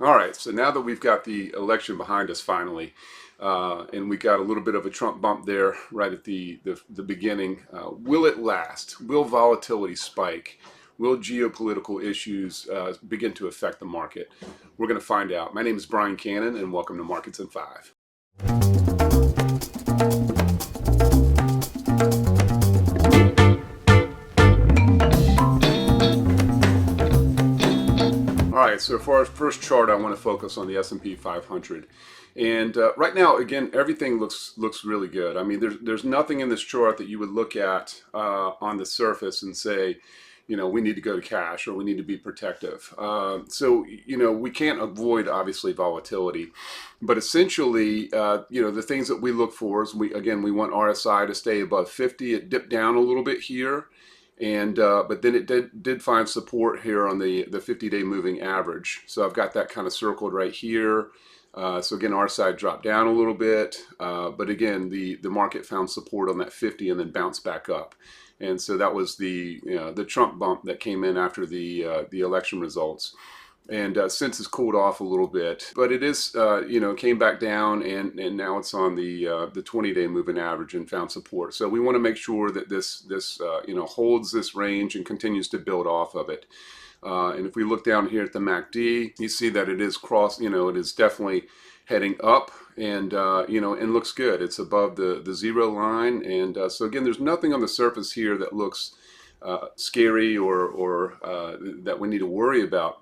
All right, so now that we've got the election behind us finally, and we got a little bit of a Trump bump there right at the beginning, will it last? Will volatility spike? Will geopolitical issues begin to affect the market? We're going to find out. My name is Brian Cannon, and welcome to Markets in 5. All right, so for our first chart, I want to focus on the S&P 500. And right now, again, everything looks really good. I mean, there's nothing in this chart that you would look at on the surface and say, we need to go to cash or we need to be protective. We can't avoid, obviously, volatility. But essentially, the things that we look for is, we want RSI to stay above 50. It dipped down a little bit here. And but then it did find support here on the 50-day moving average. So I've got that kind of circled right here. So again, our side dropped down a little bit, but again, the market found support on that 50 and then bounced back up. And so that was the Trump bump that came in after the election results. And since it's cooled off a little bit, but it is came back down, and now it's on the 20-day moving average and found support. So we want to make sure that this holds this range and continues to build off of it. And if we look down here at the MACD, you see that it is it is definitely heading up, and and looks good. It's above the zero line, and so again, there's nothing on the surface here that looks scary or that we need to worry about.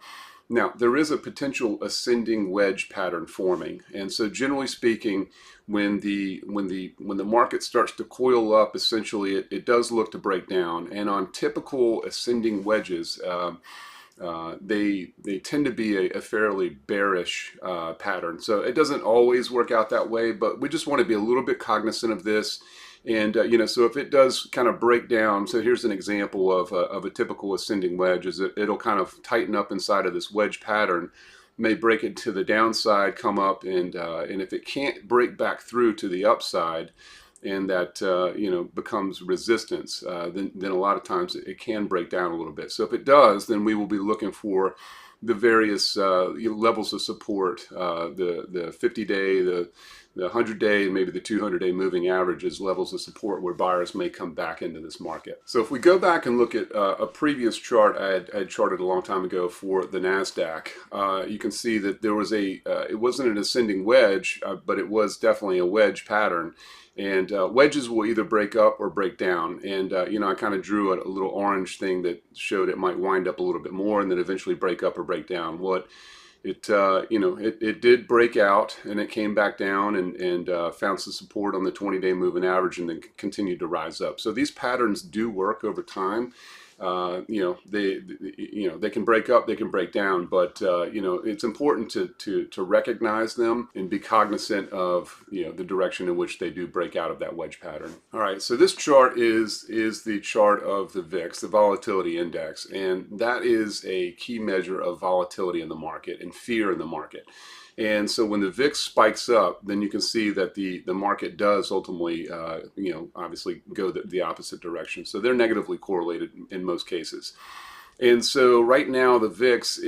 Now, there is a potential ascending wedge pattern forming, and so generally speaking, when the market starts to coil up, essentially it does look to break down. And on typical ascending wedges, they tend to be a fairly bearish pattern. So it doesn't always work out that way, but we just want to be a little bit cognizant of this. And so if it does kind of break down, so here's an example of a typical ascending wedge, is that it'll kind of tighten up inside of this wedge pattern, may break it to the downside, come up, and if it can't break back through to the upside, and that becomes resistance, then a lot of times it can break down a little bit. So if it does, then we will be looking for the various levels of support, the 50-day, the 100-day, and maybe the 200-day moving average as levels of support where buyers may come back into this market. So if we go back and look at a previous chart I had charted a long time ago for the NASDAQ, you can see that there was it wasn't an ascending wedge, but it was definitely a wedge pattern. And wedges will either break up or break down. And, I kind of drew a little orange thing that showed it might wind up a little bit more and then eventually break up or break down. It did break out, and it came back down and found some support on the 20-day moving average and then continued to rise up. So these patterns do work over time. They can break up, they can break down, but it's important to recognize them and be cognizant of the direction in which they do break out of that wedge pattern. All right, so this chart is the chart of the VIX, the volatility index, and that is a key measure of volatility in the market and fear in the market. And so when the VIX spikes up, then you can see that the market does ultimately, obviously go the opposite direction. So they're negatively correlated in most cases. And so right now the VIX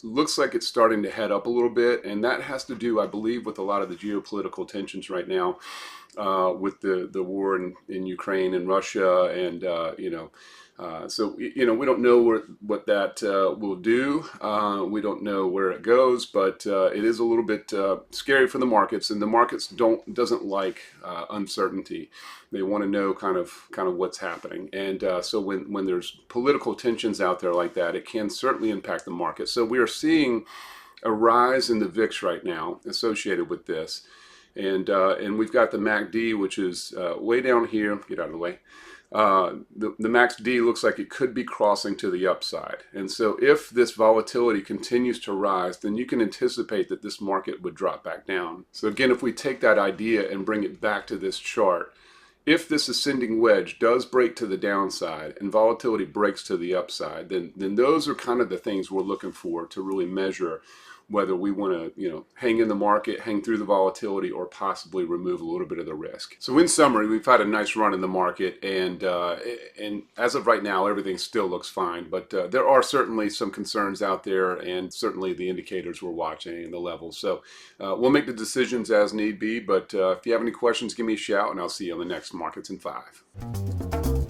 looks like it's starting to head up a little bit, and that has to do, I believe, with a lot of the geopolitical tensions right now, with the war in Ukraine and Russia, and so we don't know what that will do. We don't know where it goes, but it is a little bit scary for the markets, and the markets doesn't like uncertainty. They want to know kind of what's happening, and so when there's political tensions out there like that, it can certainly impact the market. So we are seeing a rise in the VIX right now associated with this, and we've got the MACD, which is way down here. Get out of the way. The MACD looks like it could be crossing to the upside. And so if this volatility continues to rise, then you can anticipate that this market would drop back down. So again, if we take that idea and bring it back to this chart, If this ascending wedge does break to the downside and volatility breaks to the upside, then those are kind of the things we're looking for to really measure whether we want to, hang in the market, hang through the volatility, or possibly remove a little bit of the risk. So in summary, we've had a nice run in the market, and as of right now, everything still looks fine. But there are certainly some concerns out there, and certainly the indicators we're watching and the levels. So we'll make the decisions as need be. But if you have any questions, give me a shout, and I'll see you on the next Markets in 5.